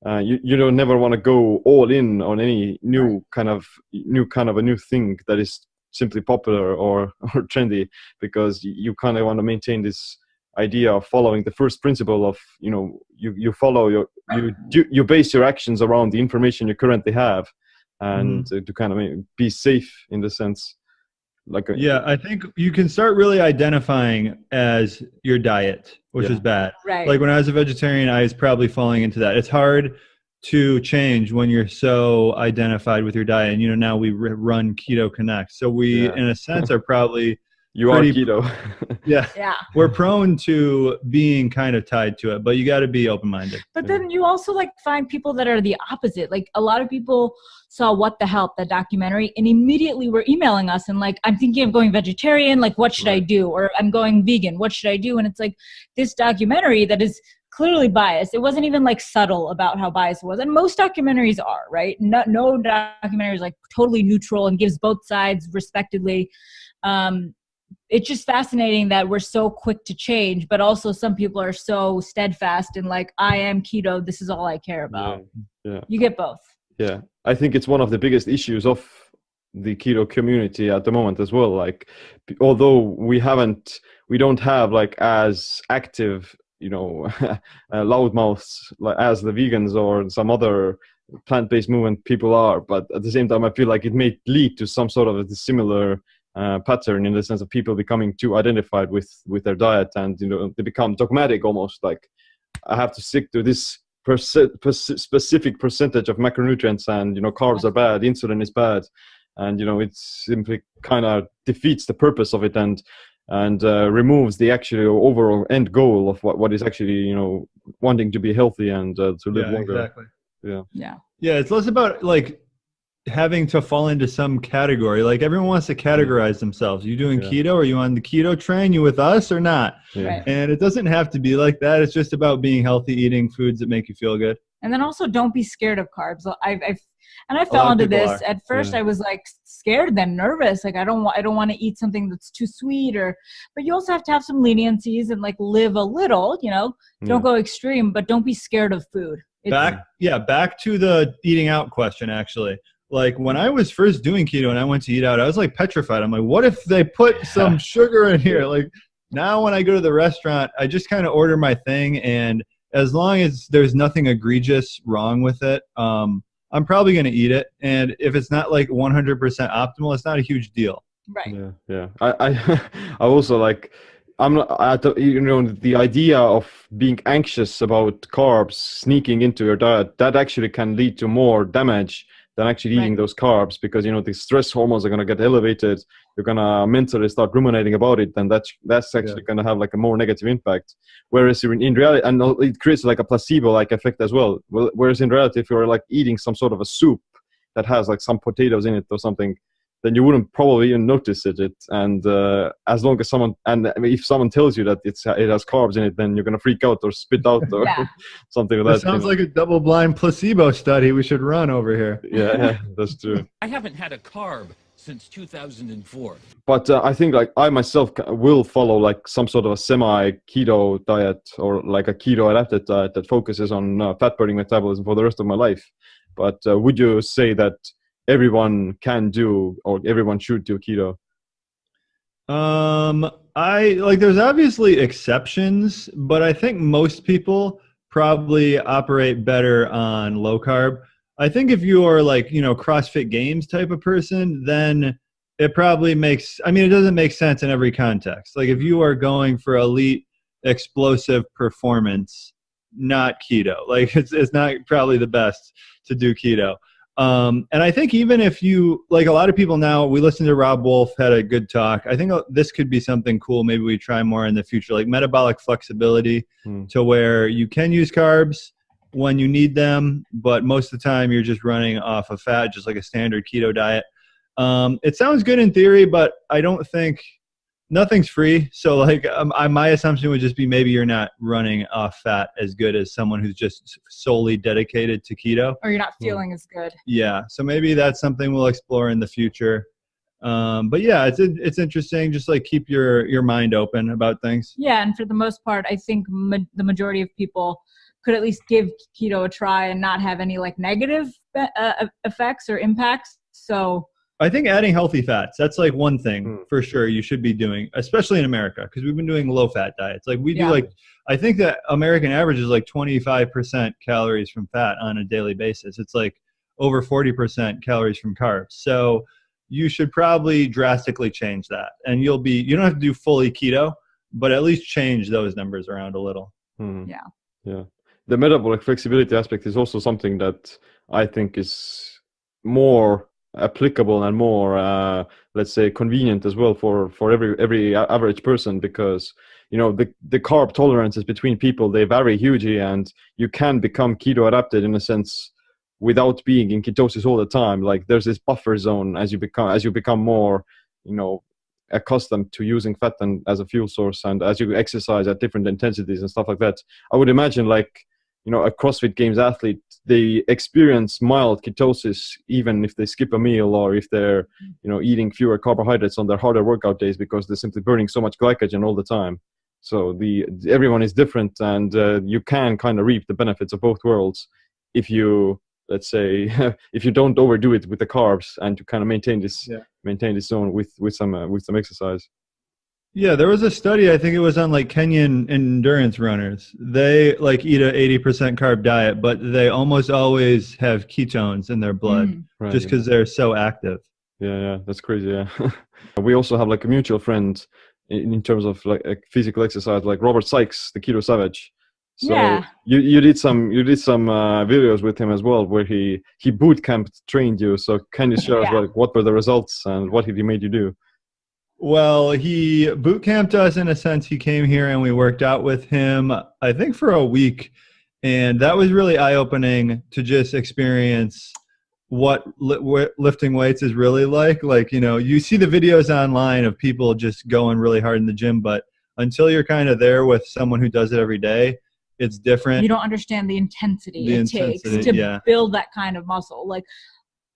You don't never want to go all in on any new kind of a new thing that is simply popular or trendy, because you kind of want to maintain this idea of following the first principle of, you follow you base your actions around the information you currently have, and to kind of be safe in the sense. Yeah, I think you can start really identifying as your diet, which is bad. Right. Like when I was a vegetarian, I was probably falling into that. It's hard to change when you're so identified with your diet. And, now we run Keto Connect. So we, in a sense, are probably you are keto. Yeah. We're Yeah. prone to being kind of tied to it, but you got to be open-minded. But then you also find people that are the opposite. Like a lot of people saw What the Health, that documentary, and immediately were emailing us and I'm thinking of going vegetarian. What should I do? Or I'm going vegan. What should I do? And it's this documentary that is clearly biased. It wasn't even subtle about how biased it was. And most documentaries are, right? No documentary is totally neutral and gives both sides respectively. It's just fascinating that we're so quick to change, but also some people are so steadfast and I am keto. This is all I care about. Yeah. You get both. Yeah. I think it's one of the biggest issues of the keto community at the moment as well. Although we don't have as active, loudmouths as the vegans or some other plant-based movement people are, but at the same time, I feel like it may lead to some sort of a similar pattern in the sense of people becoming too identified with their diet, and they become dogmatic almost. I have to stick to this specific percentage of macronutrients, and carbs are bad, insulin is bad, and it simply kind of defeats the purpose of it, and removes the actual overall end goal of what is actually wanting to be healthy and to live longer. Exactly. Yeah, it's less about having to fall into some category. Everyone wants to categorize themselves. You doing keto? Are you on the keto train? You with us or not? Right. And it doesn't have to be like that. It's just about being healthy, eating foods that make you feel good. And then also don't be scared of carbs. I fell into this at first. I was scared, then nervous. I don't want to eat something that's too sweet, but you also have to have some leniencies and live a little, don't go extreme, but don't be scared of food. Back to the eating out question, actually. When I was first doing keto and I went to eat out, I was petrified. I'm what if they put some sugar in here? Now when I go to the restaurant, I just kind of order my thing, and as long as there's nothing egregious wrong with it, I'm probably going to eat it. And if it's not 100% optimal, it's not a huge deal. Right. Yeah. I also I'm not, the idea of being anxious about carbs sneaking into your diet, that actually can lead to more damage than actually eating those carbs, because the stress hormones are going to get elevated. You're going to mentally start ruminating about it, and that's actually going to have a more negative impact. Whereas in reality, and it creates a placebo effect as well. Whereas in reality, if you're eating some sort of a soup that has some potatoes in it or something, then you wouldn't probably even notice it. And as long as if someone tells you that it has carbs in it, then you're going to freak out or spit out or something like that. That sounds like a double-blind placebo study we should run over here. Yeah, that's true. I haven't had a carb since 2004. But I think I myself will follow some sort of a semi-keto diet, or a keto-adapted diet that focuses on fat-burning metabolism for the rest of my life. But would you say that everyone can do, or everyone should do keto? There's obviously exceptions, but I think most people probably operate better on low carb. I think if you are CrossFit Games type of person, then it probably it doesn't make sense in every context. If you are going for elite explosive performance, not keto. It's not probably the best to do keto. And I think even if you, a lot of people now, we listened to Rob Wolf, had a good talk. I think this could be something cool. Maybe we try more in the future, metabolic flexibility to where you can use carbs when you need them, but most of the time you're just running off of fat, just like a standard keto diet. It sounds good in theory, but I don't think nothing's free. So my assumption would just be maybe you're not running off fat as good as someone who's just solely dedicated to keto. Or you're not feeling as good. Yeah. So maybe that's something we'll explore in the future. But yeah, it's interesting. Just keep your mind open about things. Yeah. And for the most part, I think the majority of people could at least give keto a try and not have any negative effects or impacts. So I think adding healthy fats, that's like one thing for sure you should be doing, especially in America, because we've been doing low fat diets. Like we do I think that American average is like 25% calories from fat on a daily basis. It's like over 40% calories from carbs. So you should probably drastically change that. And you don't have to do fully keto, but at least change those numbers around a little. Yeah. Yeah. The metabolic flexibility aspect is also something that I think is more applicable and more, let's say, convenient as well for every average person, because the carb tolerances between people, they vary hugely, and you can become keto adapted in a sense without being in ketosis all the time. Like there's this buffer zone as you become more accustomed to using fat as a fuel source, and as you exercise at different intensities and stuff like that. I would imagine a CrossFit Games athlete, they experience mild ketosis even if they skip a meal, or if they're eating fewer carbohydrates on their harder workout days, because they're simply burning so much glycogen all the time. So everyone is different, and you can kind of reap the benefits of both worlds if you, let's say, if you don't overdo it with the carbs, and to kind of maintain this zone with some exercise. Yeah, there was a study, I think it was on like Kenyan endurance runners. They like eat a 80% carb diet, but they almost always have ketones in their blood just because they're so active. Yeah, that's crazy. Yeah. We also have like a mutual friend in terms of like physical exercise, like Robert Sykes, the Keto Savage. So you did some videos with him as well, where he boot camped trained you. So can you share us what were the results and what he made you do? Well, he boot camped us in a sense. He came here and we worked out with him, I think, for a week. And that was really eye-opening to just experience what lifting weights is really like. Like, you see the videos online of people just going really hard in the gym, but until you're kind of there with someone who does it every day, it's different. You don't understand the intensity it takes to build that kind of muscle. Like,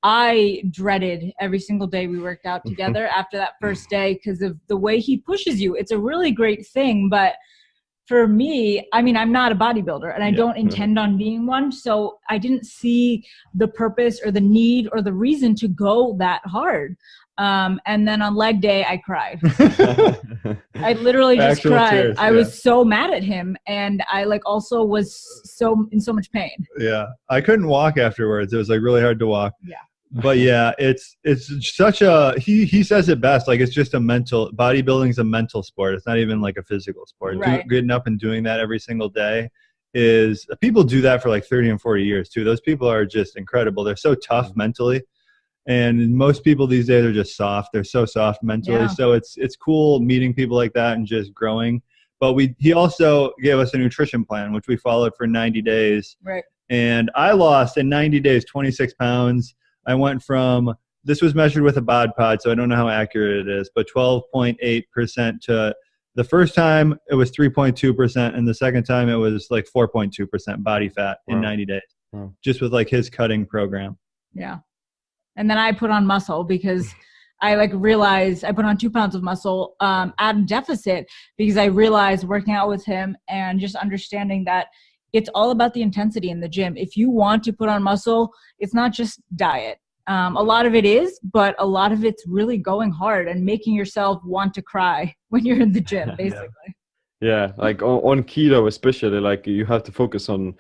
I dreaded every single day we worked out together after that first day because of the way he pushes you. It's a really great thing, but for me, I mean, I'm not a bodybuilder and I don't intend on being one. So I didn't see the purpose or the need or the reason to go that hard. And then on leg day, I cried. I literally just cried. Tears, I was so mad at him, and I also was in so much pain. Yeah, I couldn't walk afterwards. It was like really hard to walk. Yeah. But yeah, it's such a he says it best. Like, it's just bodybuilding's a mental sport. It's not even like a physical sport. Right. Getting up and doing that every single day people do that for like 30 and 40 years too. Those people are just incredible. They're so tough mentally. And most people these days are just soft. They're so soft mentally. Yeah. So it's cool meeting people like that and just growing. But he also gave us a nutrition plan, which we followed for 90 days. Right. And I lost in 90 days 26 pounds. I went from, this was measured with a bod pod, so I don't know how accurate it is, but 12.8% to the first time it was 3.2%, and the second time it was like 4.2% body fat in 90 days, just with like his cutting program. Yeah. And then I put on muscle because I realized I put on 2 pounds of muscle at a deficit, because I realized working out with him and just understanding that it's all about the intensity in the gym. If you want to put on muscle, it's not just diet. A lot of it is, but a lot of it's really going hard and making yourself want to cry when you're in the gym, basically. Yeah, like on keto especially, like you have to focus on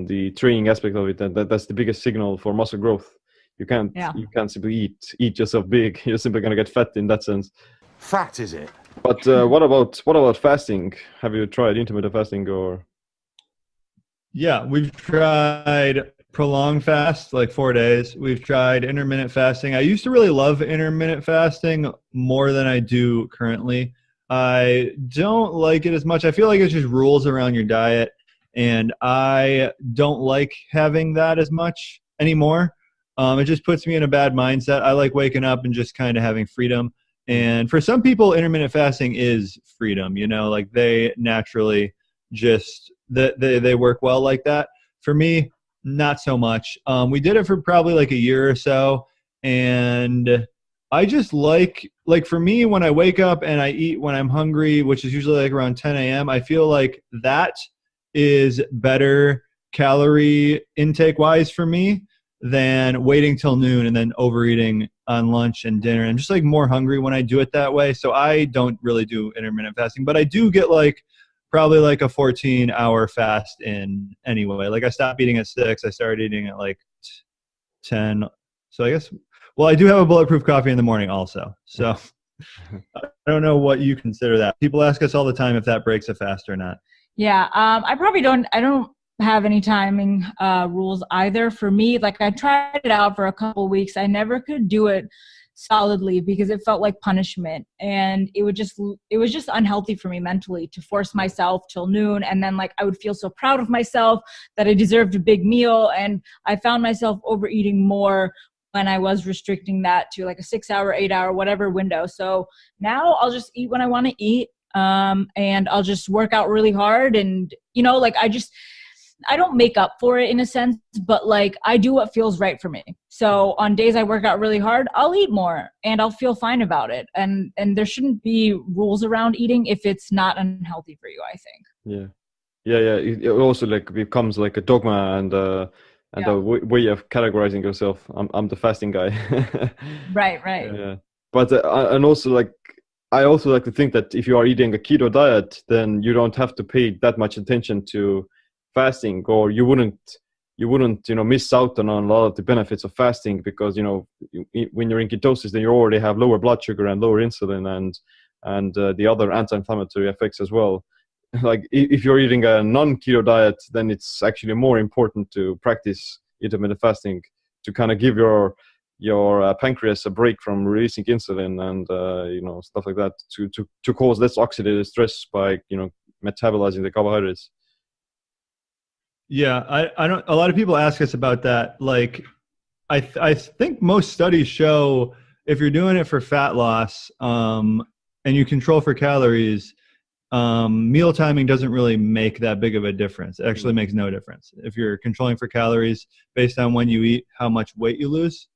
the training aspect of it, and that's the biggest signal for muscle growth. You can't simply eat yourself big. You're simply gonna get fat in that sense. Fat, is it? But what about fasting? Have you tried intermittent fasting or? Yeah, we've tried prolonged fast, like 4 days. We've tried intermittent fasting. I used to really love intermittent fasting more than I do currently. I don't like it as much. I feel like it's just rules around your diet, and I don't like having that as much anymore. It just puts me in a bad mindset. I like waking up and just kind of having freedom. And for some people, intermittent fasting is freedom, like they naturally just, they work well like that. For me, not so much. We did it for probably like a year or so. And I just like for me, when I wake up and I eat when I'm hungry, which is usually like around 10 a.m., I feel like that is better calorie intake wise for me than waiting till noon and then overeating on lunch and dinner. I'm just like more hungry when I do it that way. So I don't really do intermittent fasting, but I do get like probably like a 14-hour fast in anyway. Like I stopped eating at 6. I started eating at like 10. So I guess, well, I do have a bulletproof coffee in the morning also. So I don't know what you consider that. People ask us all the time if that breaks a fast or not. Yeah, I don't have any timing rules either. For me, like I tried it out for a couple weeks. I never could do it solidly because it felt like punishment, and it was just unhealthy for me mentally to force myself till noon, and then like I would feel so proud of myself that I deserved a big meal, and I found myself overeating more when I was restricting that to like a 6-hour, 8-hour, whatever window. So now I'll just eat when I want to eat, and I'll just work out really hard, and like I don't make up for it in a sense, but like I do what feels right for me. So on days I work out really hard, I'll eat more and I'll feel fine about it. And there shouldn't be rules around eating if it's not unhealthy for you, I think. Yeah. It also like becomes like a dogma and a way of categorizing yourself. I'm the fasting guy. Right. Yeah. But and also like I also like to think that if you are eating a keto diet, then you don't have to pay that much attention to fasting, or you wouldn't miss out on a lot of the benefits of fasting, because when you're in ketosis, then you already have lower blood sugar and lower insulin and the other anti-inflammatory effects as well. Like if you're eating a non-keto diet, then it's actually more important to practice intermittent fasting to kind of give your pancreas a break from releasing insulin and stuff like that to cause less oxidative stress by metabolizing the carbohydrates. Yeah, I don't. A lot of people ask us about that. Like, I think most studies show if you're doing it for fat loss, and you control for calories, meal timing doesn't really make that big of a difference. It actually makes no difference if you're controlling for calories based on when you eat, how much weight you lose.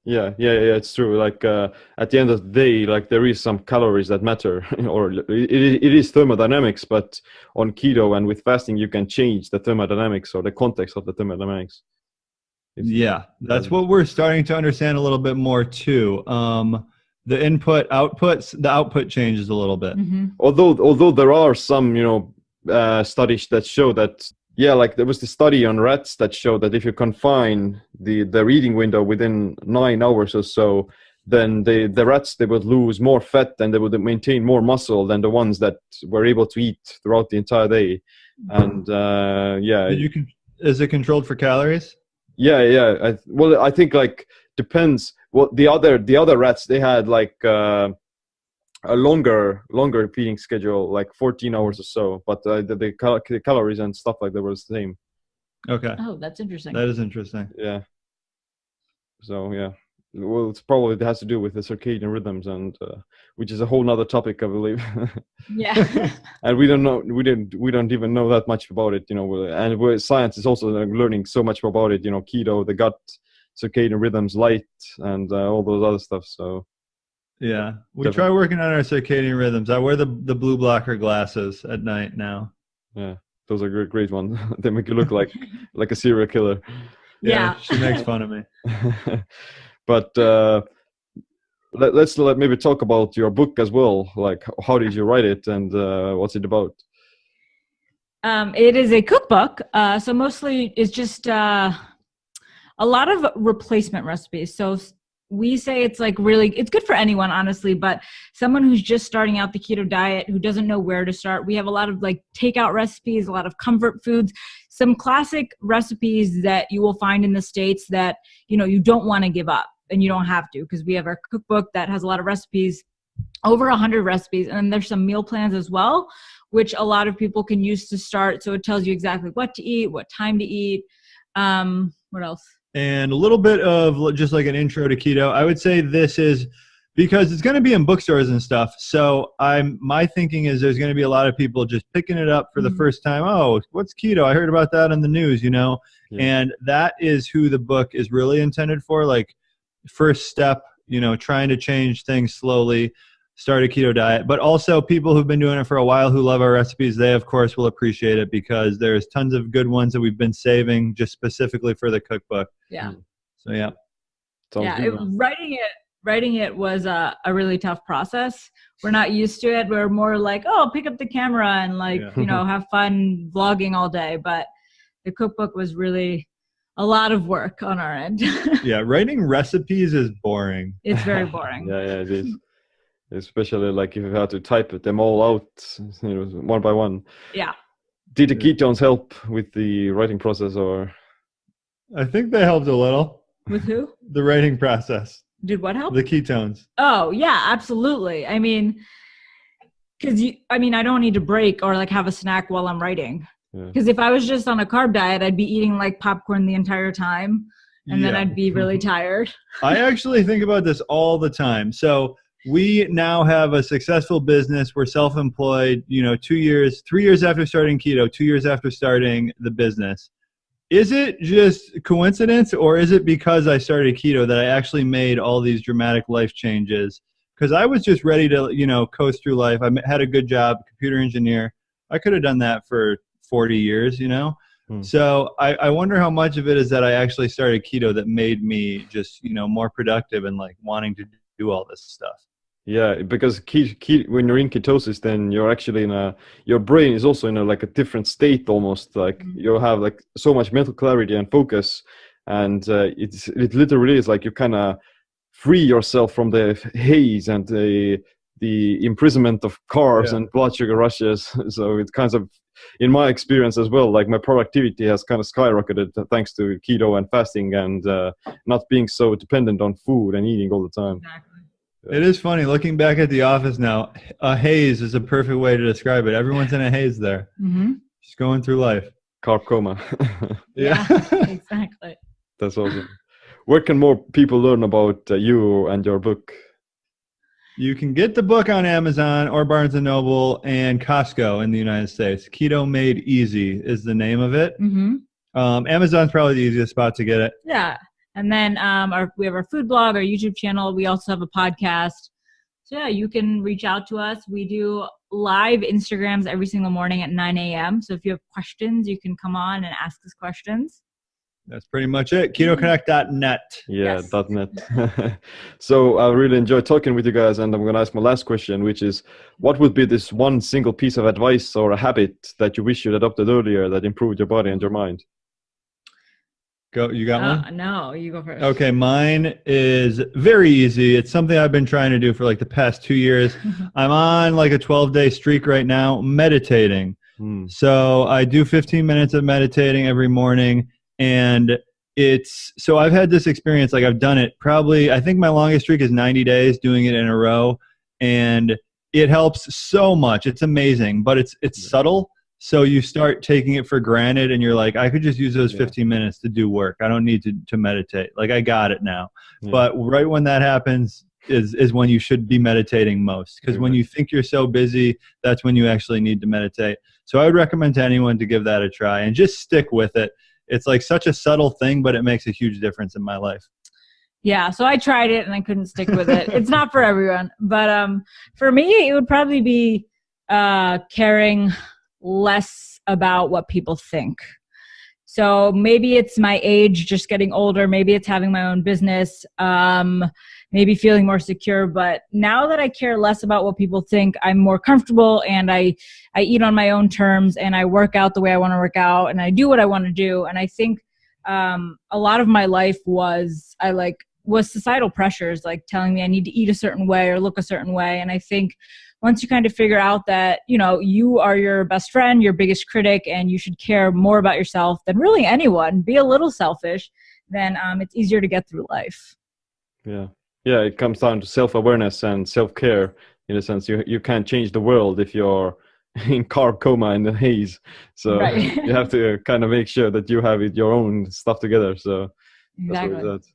Yeah, it's true. Like at the end of the day, like there is some calories that matter, or it is thermodynamics. But on keto and with fasting, you can change the thermodynamics or the context of the thermodynamics. Yeah, that's what we're starting to understand a little bit more too. The the output changes a little bit. Mm-hmm. Although there are some studies that show that. Yeah, like there was the study on rats that showed that if you confine their eating window within 9 hours or so, then the rats, they would lose more fat and they would maintain more muscle than the ones that were able to eat throughout the entire day. And Is it controlled for calories? Yeah. I think like depends. Well, the other rats, they had like a longer feeding schedule, like 14 hours or so, but the calories and stuff like that were the same. Okay. Oh, that's interesting. That is interesting. Yeah. So yeah, well, it's probably it has to do with the circadian rhythms, and which is a whole nother topic, I believe. Yeah. And we don't even know that much about it, and science is also learning so much about it, keto, the gut, circadian rhythms, light, and all those other stuff. So yeah, we try working on our circadian rhythms. I wear the blue blocker glasses at night now. Yeah, those are great ones. They make you look like a serial killer. Yeah. She makes fun of me. But let's maybe talk about your book as well. Like, how did you write it, and what's it about? It is a cookbook, so mostly it's just a lot of replacement recipes. So we say it's good for anyone, honestly, but someone who's just starting out the keto diet, who doesn't know where to start. We have a lot of like takeout recipes, a lot of comfort foods, some classic recipes that you will find in the States that, you don't want to give up, and you don't have to, because we have our cookbook that has a lot of recipes, over 100 recipes. And then there's some meal plans as well, which a lot of people can use to start. So it tells you exactly what to eat, what time to eat. What else? And a little bit of just like an intro to keto. I would say this is because it's going to be in bookstores and stuff. So my thinking is there's going to be a lot of people just picking it up for the first time. Oh, what's keto? I heard about that in the news, Yeah. And that is who the book is really intended for. Like first step, trying to change things slowly. start a keto diet. But also people who've been doing it for a while who love our recipes, they of course will appreciate it because there's tons of good ones that we've been saving just specifically for the cookbook. Yeah. So yeah. Sounds Yeah, good, man. writing it was a really tough process. We're not used to it. We're more like, oh, pick up the camera and like, Yeah. have fun vlogging all day. But the cookbook was really a lot of work on our end. Yeah, writing recipes is boring. It's very boring. Yeah, it is. Especially like if you have to type them all out, one by one. Yeah. Did the ketones help with the writing process, or? I think they helped a little. With who? The writing process. Did what help? The ketones. Oh, yeah, absolutely. I mean, I don't need to break or like have a snack while I'm writing. Because if I was just on a carb diet, I'd be eating like popcorn the entire time, and then I'd be really tired. I actually think about this all the time. So we now have a successful business. We're self-employed, 3 years after starting keto, 2 years after starting the business. Is it just coincidence, or is it because I started keto that I actually made all these dramatic life changes? Because I was just ready to, coast through life. I had a good job, computer engineer. I could have done that for 40 years, So I wonder how much of it is that I actually started keto that made me just, more productive and like wanting to do all this stuff. Yeah, because when you're in ketosis, then you're actually your brain is also in like a different state almost. Like you have like so much mental clarity and focus, and it literally is like you kind of free yourself from the haze and the imprisonment of carbs and blood sugar rushes. So it's kind of, in my experience as well, like my productivity has kind of skyrocketed thanks to keto and fasting and not being so dependent on food and eating all the time. Exactly. It is funny looking back at the office now. A haze is a perfect way to describe it. Everyone's in a haze there, just going through life. Carb coma. Yeah, exactly. That's awesome. Where can more people learn about you and your book? You can get the book on Amazon or Barnes & Noble and Costco in the United States. Keto Made Easy is the name of it. Amazon's probably the easiest spot to get it. Yeah. And then we have our food blog, our YouTube channel. We also have a podcast. So yeah, you can reach out to us. We do live Instagrams every single morning at 9 a.m. So if you have questions, you can come on and ask us questions. That's pretty much it. KetoConnect.net. Yeah, Yes. .net. So I really enjoyed talking with you guys, and I'm going to ask my last question, which is, what would be this one single piece of advice or a habit that you wish you'd adopted earlier that improved your body and your mind? Go. You got one? No, you go first. Okay, mine is very easy. It's something I've been trying to do for like the past 2 years. I'm on like a 12-day streak right now, meditating. So I do 15 minutes of meditating every morning. And so I've had this experience, like I've done it probably, I think my longest streak is 90 days doing it in a row. And it helps so much. It's amazing, but it's subtle. So you start taking it for granted and you're like, I could just use those 15 minutes to do work. I don't need to meditate. Like I got it now. But right when that happens is when you should be meditating most. Because when you think you're so busy, that's when you actually need to meditate. So I would recommend to anyone to give that a try and just stick with it. It's like such a subtle thing, but it makes a huge difference in my life. Yeah, so I tried it and I couldn't stick with it. It's not for everyone. But for me, it would probably be caring less about what people think. So maybe it's my age just getting older. Maybe it's having my own business. Maybe feeling more secure. But now that I care less about what people think, I'm more comfortable and I eat on my own terms and I work out the way I want to work out and I do what I want to do. And I think a lot of my life was societal pressures, like telling me I need to eat a certain way or look a certain way. And I think once you kind of figure out that, you are your best friend, your biggest critic, and you should care more about yourself than really anyone, be a little selfish, then it's easier to get through life. Yeah, it comes down to self-awareness and self-care. In a sense, you can't change the world if you're in carb coma in the haze. So you have to kind of make sure that you have your own stuff together. So exactly. That's what it's at.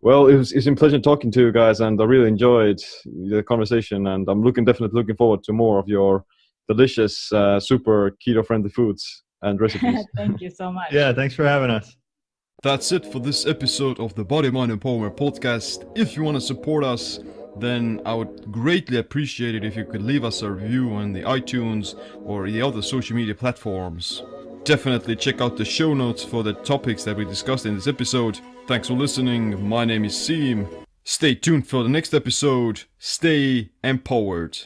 Well, it's been a pleasure talking to you guys, and I really enjoyed the conversation, and I'm definitely looking forward to more of your delicious, super keto-friendly foods and recipes. Thank you so much. Yeah, thanks for having us. That's it for this episode of the Body, Mind, and Power podcast. If you want to support us, then I would greatly appreciate it if you could leave us a review on the iTunes or the other social media platforms. Definitely check out the show notes for the topics that we discussed in this episode. Thanks for listening. My name is Siim. Stay tuned for the next episode. Stay empowered.